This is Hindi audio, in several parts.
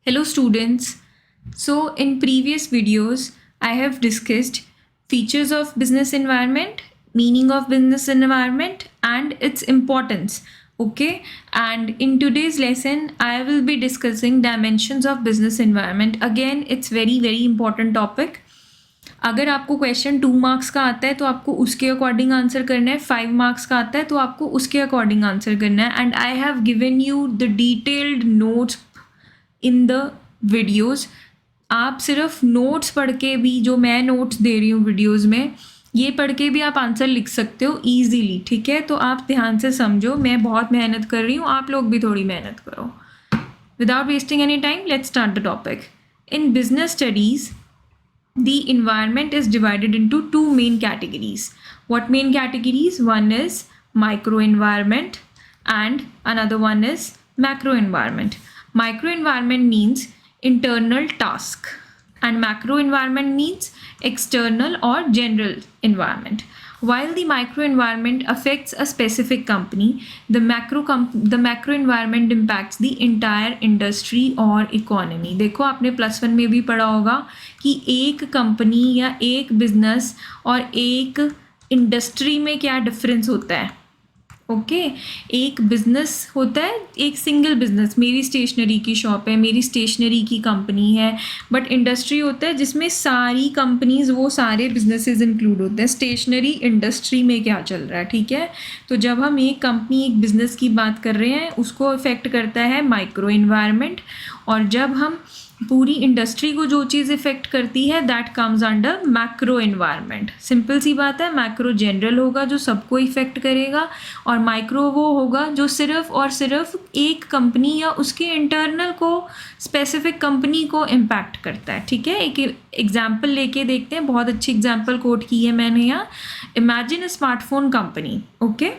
Hello students. So in previous videos, I have discussed features of business environment, meaning of business environment and its importance. Okay, and in today's lesson, I will be discussing dimensions of business environment. Again, it's very important topic. अगर आपको क्वेश्चन 2 मार्क्स का आता है तो आपको उसके अकॉर्डिंग आंसर करना है, 5 मार्क्स का आता है तो आपको उसके अकॉर्डिंग आंसर करना है. And I have given you the detailed notes in the videos. आप सिर्फ नोट्स पढ़ के भी, जो मैं नोट्स दे रही हूँ वीडियोज़ में, ये पढ़ के भी आप आंसर लिख सकते हो ईजीली. ठीक है, तो आप ध्यान से समझो. मैं बहुत मेहनत कर रही हूँ, आप लोग भी थोड़ी मेहनत करो. Without wasting any time, let's start the topic. In business studies, the environment is divided into two main categories. What main categories? One is micro environment and another one is macro environment. Micro environment means internal task and macro environment means external or general environment. While the micro environment affects a specific company, the macro environment impacts the entire industry or economy. देखो, आपने +1 में भी पढ़ा होगा कि एक कंपनी या एक बिजनेस और एक इंडस्ट्री में क्या डिफरेंस होता है. ओके, एक बिजनेस होता है, एक सिंगल बिजनेस, मेरी स्टेशनरी की शॉप है, मेरी स्टेशनरी की कंपनी है. बट इंडस्ट्री होता है जिसमें सारी कंपनीज, वो सारे बिजनेसेस इंक्लूड होते हैं. स्टेशनरी इंडस्ट्री में क्या चल रहा है. ठीक है, तो जब हम एक कंपनी, एक बिजनेस की बात कर रहे हैं, उसको अफेक्ट करता है माइक्रो इन्वायरमेंट. और जब हम पूरी इंडस्ट्री को जो चीज़ इफेक्ट करती है, that comes under macro environment. Simple सी बात है. मैक्रो जनरल होगा जो सबको इफेक्ट करेगा, और माइक्रो वो होगा जो सिर्फ और सिर्फ एक कंपनी या उसके इंटरनल को, स्पेसिफिक कंपनी को इम्पैक्ट करता है. ठीक है, एक एग्जाम्पल लेके देखते हैं. बहुत अच्छी एग्जाम्पल कोट की है मैंने यहाँ. Imagine a smartphone company. Okay,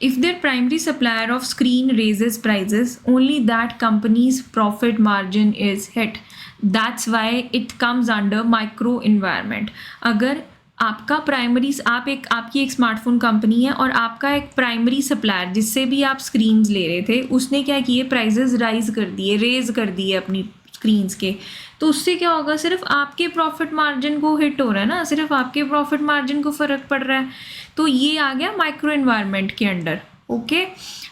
if their primary supplier of screen raises prices, only that company's profit margin is hit. That's why it comes under micro environment. अगर आपका प्राइमरी, आपकी एक स्मार्टफोन कंपनी है और आपका एक प्राइमरी सप्लायर जिससे भी आप स्क्रीन्स ले रहे थे, उसने क्या किए, प्राइजेस रेज कर दिए अपनी स्क्रीन्स के. तो उससे क्या होगा, सिर्फ आपके प्रॉफिट मार्जिन को हिट हो रहा है ना, सिर्फ आपके प्रॉफिट मार्जिन को फ़र्क पड़ रहा है. तो ये आ गया माइक्रो एनवायरनमेंट के अंडर. ओके,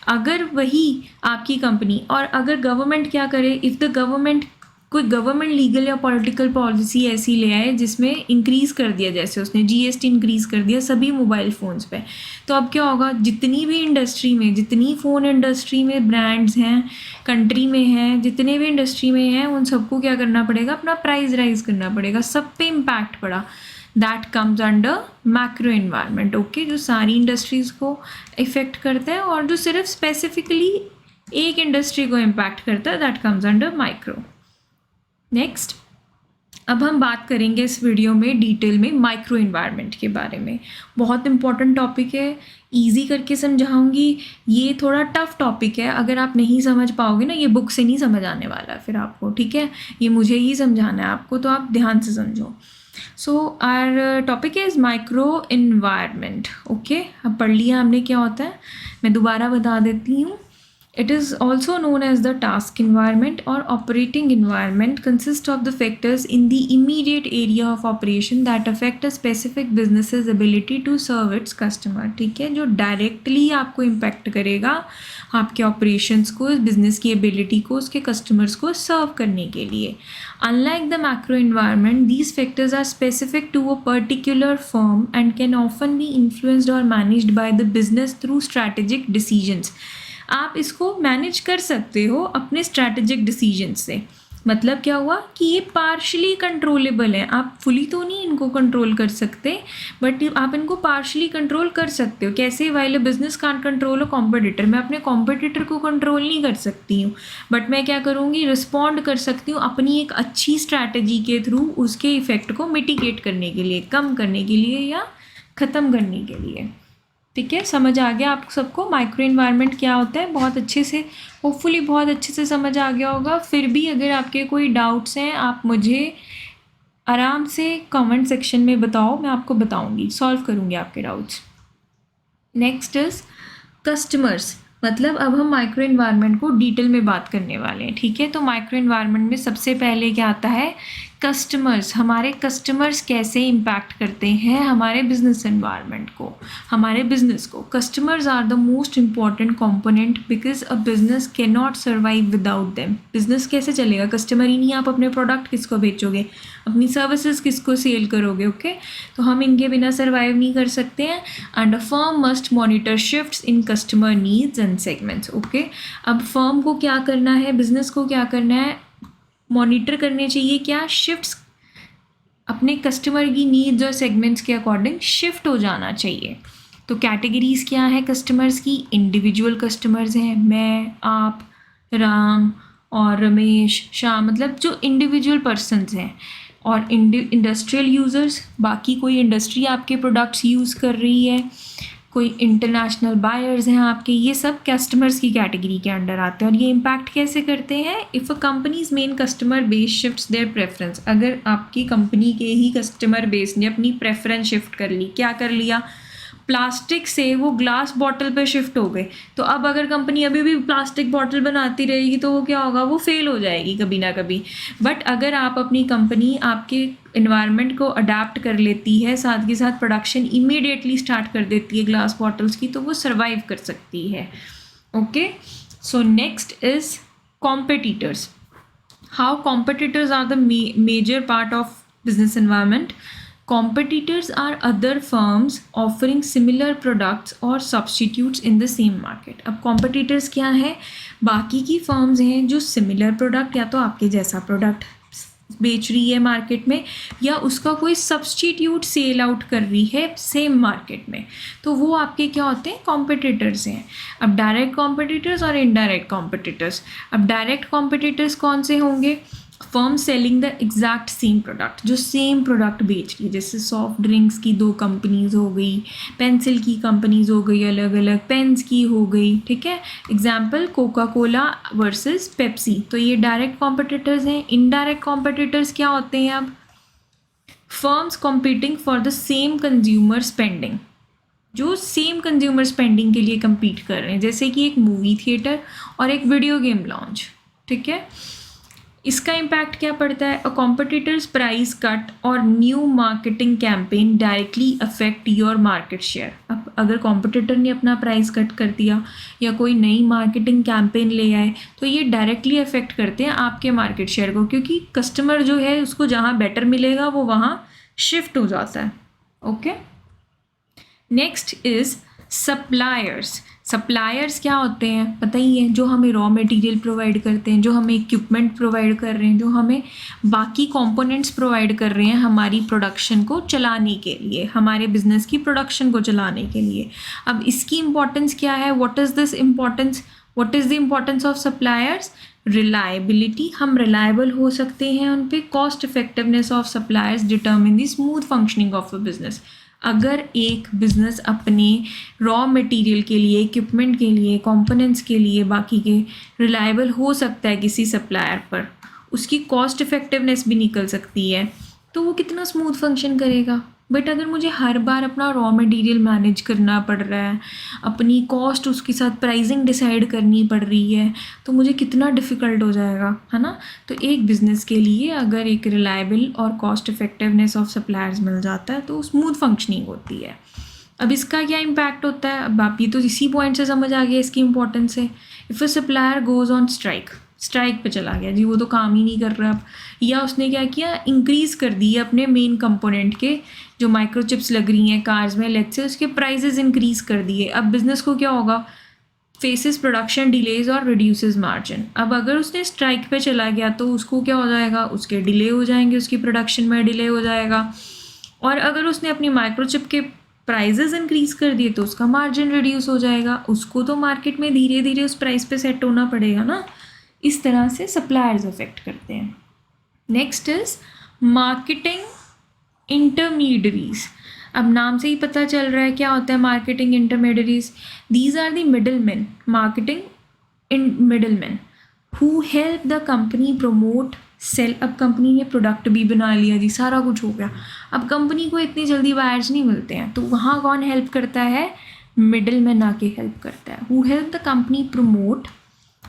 अगर वही आपकी कंपनी, और अगर गवर्नमेंट क्या करे, इफ़ द गवर्नमेंट, कोई गवर्नमेंट लीगल या पॉलिटिकल पॉलिसी ऐसी ले आए जिसमें इंक्रीज़ कर दिया, जैसे उसने GST इंक्रीज़ कर दिया सभी मोबाइल फ़ोन्स पे, तो अब क्या होगा, जितनी भी इंडस्ट्री में, जितनी फ़ोन इंडस्ट्री में ब्रांड्स हैं, कंट्री में हैं, जितने भी इंडस्ट्री में हैं, उन सबको क्या करना पड़ेगा, अपना प्राइस राइज करना पड़ेगा. सब पे इम्पैक्ट पड़ा. That comes under macro environment. Okay, जो सारी इंडस्ट्रीज़ को इफ़ेक्ट करता है और जो सिर्फ स्पेसिफिकली एक इंडस्ट्री को इम्पैक्ट करता है, that comes under micro. Next, अब हम बात करेंगे इस वीडियो में डिटेल में माइक्रो इन्वायरमेंट के बारे में. बहुत इंपॉर्टेंट टॉपिक है, इजी करके समझाऊंगी. ये थोड़ा टफ टॉपिक है, अगर आप नहीं समझ पाओगे ना, ये बुक से नहीं समझ आने वाला है फिर आपको. ठीक है, ये मुझे ही समझाना है आपको, तो आप ध्यान से समझो. So our topic is micro environment. Okay, अब पढ़ लिया हमने क्या होता है. मैं दोबारा बता देती हूँ. It is also known as the task environment or operating environment. Consists of the factors in the immediate area of operation that affect a specific business's ability to serve its customer. ठीक है, जो डायरेक्टली आपको इम्पैक्ट करेगा आपके ऑपरेशंस को, बिजनेस की एबिलिटी को, उसके कस्टमर्स को सर्व करने के लिए. Unlike the macro environment, these factors are specific to a particular firm and can often be influenced or managed by the business through strategic decisions. आप इसको मैनेज कर सकते हो अपने स्ट्रैटेजिक डिसीजन से. मतलब क्या हुआ कि ये पार्शली कंट्रोलेबल है. आप फुली तो नहीं इनको कंट्रोल कर सकते, बट आप इनको पार्शली कंट्रोल कर सकते हो. कैसे? While a business can't control a competitor. मैं अपने कॉम्पिटिटर को कंट्रोल नहीं कर सकती हूँ, बट मैं क्या करूँगी, रिस्पॉन्ड कर सकती हूँ अपनी एक अच्छी स्ट्रैटेजी के थ्रू, उसके इफेक्ट को मिटिगेट करने के लिए, कम करने के लिए या ख़त्म करने के लिए. ठीक है, समझ आ गया आप सबको माइक्रो इन्वायरमेंट क्या होता है. बहुत अच्छे से, होपफुली बहुत अच्छे से समझ आ गया होगा. फिर भी अगर आपके कोई डाउट्स हैं, आप मुझे आराम से कमेंट सेक्शन में बताओ, मैं आपको बताऊंगी, सॉल्व करूंगी आपके डाउट्स. Next is customers. मतलब अब हम माइक्रो इन्वायरमेंट को डिटेल में बात करने वाले हैं, ठीक है। तो माइक्रो इन्वायरमेंट में सबसे पहले क्या आता है, कस्टमर्स। हमारे कस्टमर्स कैसे इम्पैक्ट करते हैं हमारे बिजनेस इन्वायरमेंट को, हमारे बिजनेस को। Customers are the most important component because a business can not survive without them. Business कैसे चलेगा, कस्टमर ही नहीं, आप अपने प्रोडक्ट किसको बेचोगे, अपनी सर्विसेज किसको सेल करोगे, ओके। तो हम इनके बिना सर्वाइव नहीं कर सकते हैं। And a firm must monitor shifts in customer needs and segments, okay. अब फर्म को क्या करना है, बिजनेस को क्या करना है, मॉनिटर करने चाहिए क्या, शिफ्ट्स, अपने कस्टमर की नीड्स और सेगमेंट्स के अकॉर्डिंग शिफ्ट हो जाना चाहिए। तो कैटेगरीज क्या है कस्टमर्स की, इंडिविजुअल कस्टमर्स हैं, मैं, आप, राम और रमेश, श्याम, मतलब जो इंडिविजुअल पर्सनस हैं। और इंडस्ट्रियल यूज़र्स, बाकी कोई इंडस्ट्री आपके प्रोडक्ट्स यूज़ कर रही है, कोई इंटरनेशनल बायर्स हैं आपके, ये सब कस्टमर्स की कैटेगरी के अंडर आते हैं। और ये इम्पैक्ट कैसे करते हैं, if a company's main customer base shifts their preference. अगर आपकी कंपनी के ही कस्टमर बेस ने अपनी प्रेफरेंस शिफ्ट कर ली, क्या कर लिया, प्लास्टिक से वो ग्लास बॉटल पे शिफ्ट हो गए, तो अब अगर कंपनी अभी भी प्लास्टिक बॉटल बनाती रहेगी तो वो क्या होगा, वो फेल हो जाएगी कभी ना कभी। बट अगर आप अपनी कंपनी आपके इन्वायरमेंट को अडाप्ट कर लेती है, साथ के साथ प्रोडक्शन इमीडिएटली स्टार्ट कर देती है ग्लास बॉटल्स की, तो वो सर्वाइव कर सकती है, okay. So next is competitors. How competitors are the major part of business environment. Competitors are other firms offering similar products or substitutes in the same market. अब competitors क्या है, बाकी की firms हैं जो similar product या तो आपके जैसा product बेच रही है मार्केट में, या उसका कोई सब्सटीट्यूट सेल आउट कर रही है सेम मार्केट में, तो वो आपके क्या होते हैं, कॉम्पिटिटर्स हैं। अब डायरेक्ट कॉम्पिटिटर्स और इनडायरेक्ट कॉम्पिटिटर्स। अब डायरेक्ट कॉम्पिटिटर्स कौन से होंगे, firm selling the exact same product, जो सेम प्रोडक्ट बेच रही है। जैसे सॉफ्ट ड्रिंक्स की 2 कंपनीज हो गई, पेंसिल की कंपनीज हो गई अलग अलग, पेन्स की हो गई, ठीक है। Example Coca Cola versus Pepsi, तो ये डायरेक्ट कॉम्पिटिटर्स हैं। इनडायरेक्ट कॉम्पिटिटर्स क्या होते हैं, अब firms competing for the same consumer spending, जो सेम कंज्यूमर स्पेंडिंग के लिए कम्पीट कर रहे हैं, जैसे कि एक मूवी थिएटर और एक वीडियो गेम लॉन्च, ठीक है। इसका इम्पैक्ट क्या पड़ता है, अ कॉम्पिटिटर्स प्राइस कट और new marketing campaign directly affect your market share. अब अगर कॉम्पिटिटर ने अपना प्राइस कट कर दिया या कोई नई मार्केटिंग कैंपेन ले आए, तो ये डायरेक्टली अफेक्ट करते हैं आपके मार्केट शेयर को, क्योंकि कस्टमर जो है उसको जहाँ बेटर मिलेगा वो वहाँ शिफ्ट हो जाता है, okay. Next is suppliers. Suppliers क्या होते हैं पता ही है, जो हमें रॉ मटेरियल प्रोवाइड करते हैं, जो हमें इक्विपमेंट प्रोवाइड कर रहे हैं, जो हमें बाकी कंपोनेंट्स प्रोवाइड कर रहे हैं हमारी प्रोडक्शन को चलाने के लिए, हमारे बिजनेस की प्रोडक्शन को चलाने के लिए। अब इसकी इम्पोर्टेंस क्या है, what is this importance, what is the importance of suppliers, reliability, हम रिलायबल हो सकते हैं उन पे। Cost effectiveness of suppliers determine the smooth functioning of a business. अगर एक बिज़नेस अपने रॉ मटेरियल के लिए, इक्विपमेंट के लिए, कंपोनेंट्स के लिए बाकी के रिलायबल हो सकता है किसी सप्लायर पर, उसकी कॉस्ट इफेक्टिवनेस भी निकल सकती है, तो वो कितना स्मूथ फंक्शन करेगा। बट अगर मुझे हर बार अपना रॉ मटेरियल मैनेज करना पड़ रहा है, अपनी कॉस्ट उसके साथ प्राइसिंग डिसाइड करनी पड़ रही है, तो मुझे कितना डिफ़िकल्ट हो जाएगा, है ना। तो एक बिज़नेस के लिए अगर एक रिलायबल और कॉस्ट इफेक्टिवनेस ऑफ सप्लायर्स मिल जाता है तो स्मूथ फंक्शनिंग होती है। अब इसका क्या इम्पैक्ट होता है, अब आप ये तो इसी पॉइंट से समझ आ गया इसकी इंपॉर्टेंस है। If a supplier goes on strike पे चला गया जी, वो तो काम ही नहीं कर रहा अब, या उसने क्या किया, इंक्रीज़ कर दी अपने मेन कंपोनेंट के जो माइक्रोचिप्स लग रही हैं कार्स में, लेट्स से उसके प्राइसेस इंक्रीज़ कर दिए। अब बिज़नेस को क्या होगा, फेसेस प्रोडक्शन डिलेज और रिड्यूसेस मार्जिन। अब अगर उसने स्ट्राइक पे चला गया तो उसको क्या हो जाएगा, उसके डिले हो जाएंगे, उसकी प्रोडक्शन में डिले हो जाएगा। और अगर उसने अपनी माइक्रोचिप के प्राइजेस इंक्रीज़ कर दिए तो उसका मार्जिन रिड्यूस हो जाएगा, उसको तो मार्केट में धीरे धीरे उस प्राइस पे सेट होना पड़ेगा ना। इस तरह से सप्लायर्स अफेक्ट करते हैं। Next is marketing intermediaries. अब नाम से ही पता चल रहा है क्या होता है marketing intermediaries. These are the middleman, marketing in middleman who help the company promote sell. अब कंपनी ने प्रोडक्ट भी बना लिया जी, सारा कुछ हो गया, अब कंपनी को इतनी जल्दी बायर्स नहीं मिलते हैं, तो वहाँ कौन हेल्प करता है, मिडल मैन आके हेल्प करता है, who help the company promote,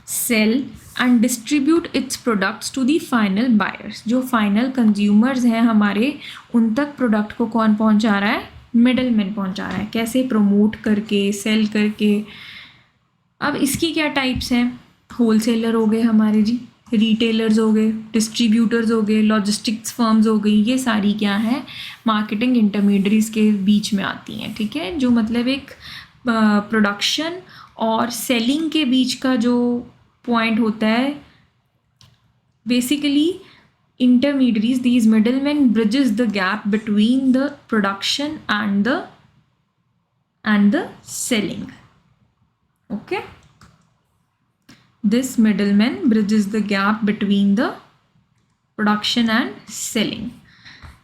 sell and distribute its products to the final buyers. जो फाइनल कंज्यूमर्स हैं हमारे, उन तक प्रोडक्ट को कौन पहुंचा रहा है? मिडल मैन पहुंचा रहा है। कैसे? प्रमोट करके, सेल करके। अब इसकी क्या टाइप्स हैं? होलसेलर हो गए हमारे जी, रिटेलर्स हो गए, डिस्ट्रीब्यूटर्स हो गए, लॉजिस्टिक्स फर्म्स हो गई। ये सारी क्या है? मार्केटिंग इंटरमीडियरीज के बीच में आती हैं, ठीक है। जो मतलब एक प्रोडक्शन और सेलिंग के बीच का जो पॉइंट होता है, basically intermediaries, these middlemen bridges the gap between the production and the selling. Okay, this middleman bridges the gap between the production and selling.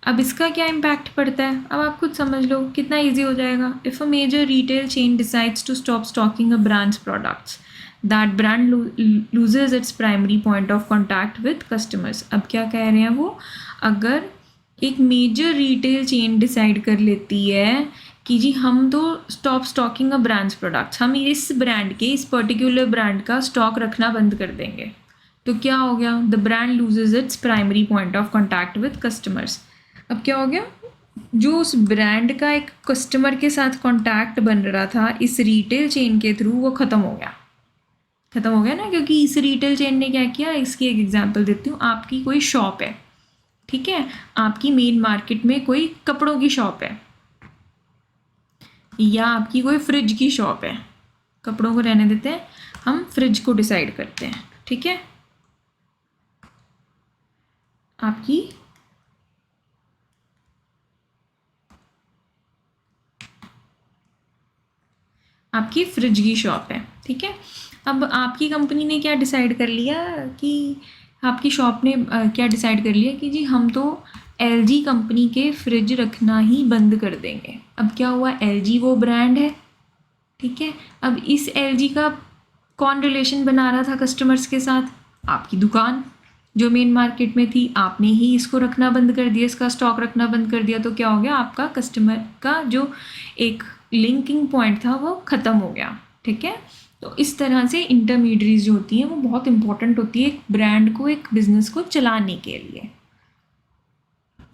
अब इसका क्या इम्पैक्ट पड़ता है? अब आप खुद समझ लो कितना ईजी हो जाएगा। If a major retail chain decides to stop stocking a brands products, that brand loses its primary point of contact with customers. अब क्या कह रहे हैं वो? अगर एक मेजर रिटेल चेन डिसाइड कर लेती है कि जी हम तो stop stocking a brands products, हम इस ब्रांड के, इस पर्टिकुलर ब्रांड का स्टॉक रखना बंद कर देंगे, तो क्या हो गया? The brand loses its primary point of contact with customers. अब क्या हो गया? जो उस ब्रांड का एक कस्टमर के साथ कॉन्टैक्ट बन रहा था इस रिटेल चेन के थ्रू, वो ख़त्म हो गया। ख़त्म हो गया ना, क्योंकि इस रिटेल चेन ने क्या किया? इसकी एक एग्जांपल देती हूँ। आपकी कोई शॉप है, ठीक है, आपकी मेन मार्केट में कोई कपड़ों की शॉप है, या आपकी कोई फ्रिज की शॉप है। कपड़ों को रहने देते हैं, हम फ्रिज को डिसाइड करते हैं, ठीक है। आपकी फ्रिज की शॉप है, ठीक है। अब आपकी कंपनी ने क्या डिसाइड कर लिया कि आपकी शॉप ने क्या डिसाइड कर लिया कि जी हम तो LG कंपनी के फ्रिज रखना ही बंद कर देंगे। अब क्या हुआ? LG वो ब्रांड है, ठीक है। अब इस LG का कौन रिलेशन बना रहा था कस्टमर्स के साथ? आपकी दुकान जो मेन मार्केट में थी, आपने ही इसको रखना बंद कर दिया, इसका स्टॉक रखना बंद कर दिया, तो क्या हो गया? आपका कस्टमर का जो एक लिंकिंग पॉइंट था वो ख़त्म हो गया, ठीक है। तो इस तरह से इंटरमीडियरीज जो होती हैं वो बहुत इंपॉर्टेंट होती है एक ब्रांड को, एक बिजनेस को चलाने के लिए।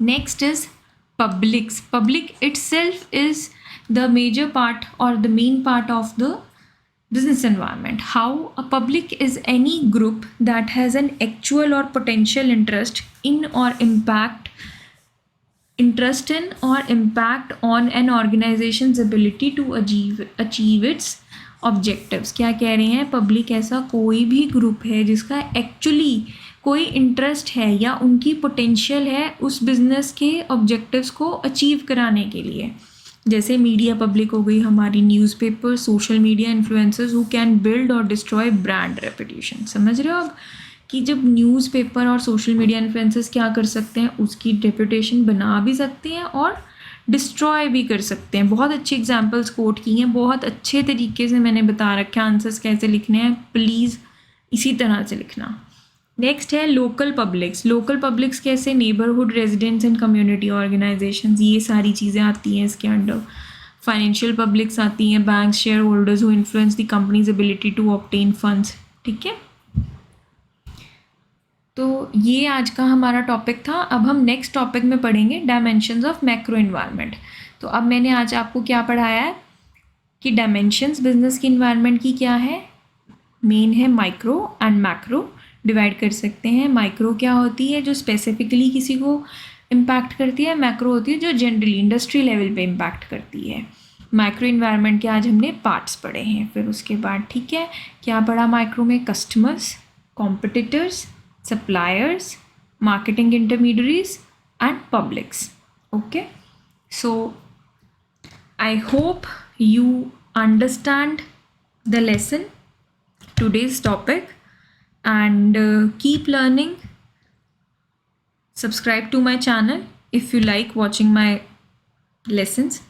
Next is publics. Public itself is the major part or the main part of the business environment. How a public is any group that has an actual or potential interest in or impact on an organization's ability to achieve its objectives. क्या कह रहे हैं? पब्लिक ऐसा कोई भी ग्रुप है जिसका एक्चुअली कोई इंटरेस्ट है या उनकी पोटेंशियल है उस बिजनेस के ऑब्जेक्टिव्स को अचीव कराने के लिए। जैसे मीडिया पब्लिक हो गई हमारी, newspaper, social media influencers who can build और डिस्ट्रॉय ब्रांड रेपुटेशन। समझ रहे हो आप कि जब न्यूज़पेपर और सोशल मीडिया इन्फ्लुएंसर्स क्या कर सकते हैं? उसकी रेपुटेशन बना भी सकते हैं और डिस्ट्रॉय भी कर सकते हैं। बहुत अच्छी एग्जांपल्स कोट की हैं, बहुत अच्छे तरीके से मैंने बता रखा है आंसर्स कैसे लिखने हैं, प्लीज़ इसी तरह से लिखना। नेक्स्ट है लोकल पब्लिक्स। लोकल पब्लिक्स कैसे? Neighbourhood residents and community organisations, ये सारी चीज़ें आती हैं इसके अंडर। फाइनेंशियल पब्लिक्स आती हैं, banks, shareholders who influence the company's ability to obtain funds, ठीक है। तो ये आज का हमारा टॉपिक था। अब हम नेक्स्ट टॉपिक में पढ़ेंगे डायमेंशंस ऑफ मैक्रो एनवायरनमेंट। तो अब मैंने आज आपको क्या पढ़ाया है कि डायमेंशंस बिजनेस की एनवायरनमेंट की क्या है? मेन है माइक्रो एंड मैक्रो, डिवाइड कर सकते हैं। माइक्रो क्या होती है? जो स्पेसिफिकली किसी को इम्पैक्ट करती है। मैक्रो होती है जो जनरली इंडस्ट्री लेवल पे इम्पैक्ट करती है। माइक्रो इन्वायरमेंट के आज हमने पार्ट्स पढ़े हैं। फिर उसके बाद ठीक है क्या पढ़ा माइक्रो में? Customers, competitors, suppliers, marketing intermediaries and publics. Okay, so I hope you understand the lesson, today's topic, and keep learning. Subscribe to my channel if you like watching my lessons.